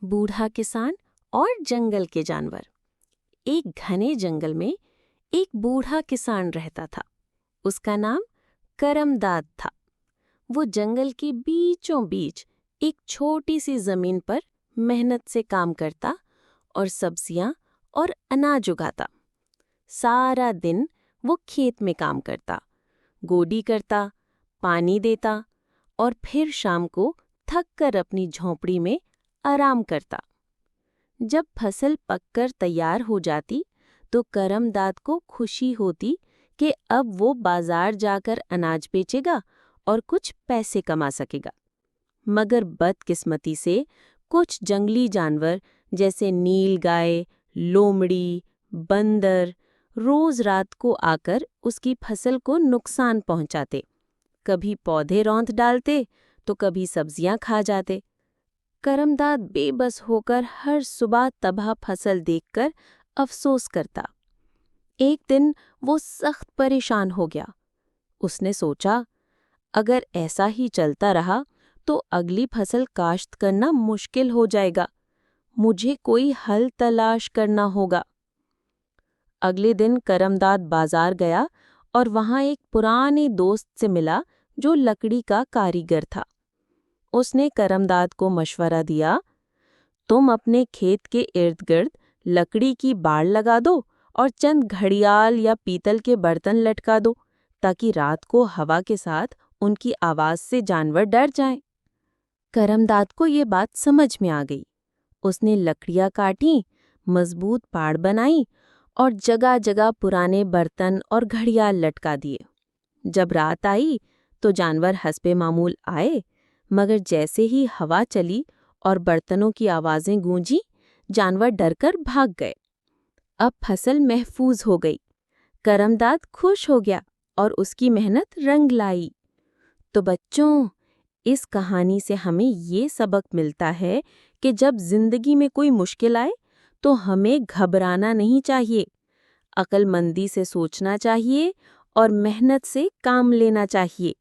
बूढ़ा किसान और जंगल के जानवर। एक घने जंगल में एक बूढ़ा किसान रहता था। उसका नाम करमदाद था। वो जंगल के बीचों बीच एक छोटी सी जमीन पर मेहनत से काम करता और सब्जियां और अनाज उगाता। सारा दिन वो खेत में काम करता, गोडी करता, पानी देता और फिर शाम को थक कर अपनी झोंपड़ी में आराम करता। जब फसल पककर तैयार हो जाती तो करमदाद को खुशी होती कि अब वो बाजार जाकर अनाज बेचेगा और कुछ पैसे कमा सकेगा। मगर बदकिस्मती से कुछ जंगली जानवर जैसे नीलगाय, लोमड़ी, बंदर रोज रात को आकर उसकी फसल को नुकसान पहुंचाते। कभी पौधे रौंद डालते तो कभी सब्जियां खा जाते। करमदाद बेबस होकर हर सुबह तबाह फसल देखकर अफसोस करता। एक दिन वो सख्त परेशान हो गया। उसने सोचा, अगर ऐसा ही चलता रहा तो अगली फसल काश्त करना मुश्किल हो जाएगा। मुझे कोई हल तलाश करना होगा। अगले दिन करमदाद बाजार गया और वहां एक पुराने दोस्त से मिला जो लकड़ी का कारीगर था। उसने करमदाद को मशवरा दिया, तुम अपने खेत के इर्द गिर्द लकड़ी की बाड़ लगा दो और चंद घड़ियाल या पीतल के बर्तन लटका दो ताकि रात को हवा के साथ उनकी आवाज से जानवर डर जाएं। करमदाद को ये बात समझ में आ गई। उसने लकड़ियां काटी, मजबूत पाड़ बनाई और जगह जगह पुराने बर्तन और घड़ियाल लटका दिए। जब रात आई तो जानवर हस्बे मामूल आए, मगर जैसे ही हवा चली और बर्तनों की आवाजें गूंजी, जानवर डरकर भाग गए। अब फसल महफूज हो गई। करमदाद खुश हो गया और उसकी मेहनत रंग लाई। तो बच्चों, इस कहानी से हमें ये सबक मिलता है कि जब जिंदगी में कोई मुश्किल आए तो हमें घबराना नहीं चाहिए। अक्लमंदी से सोचना चाहिए और मेहनत से काम लेना चाहिए।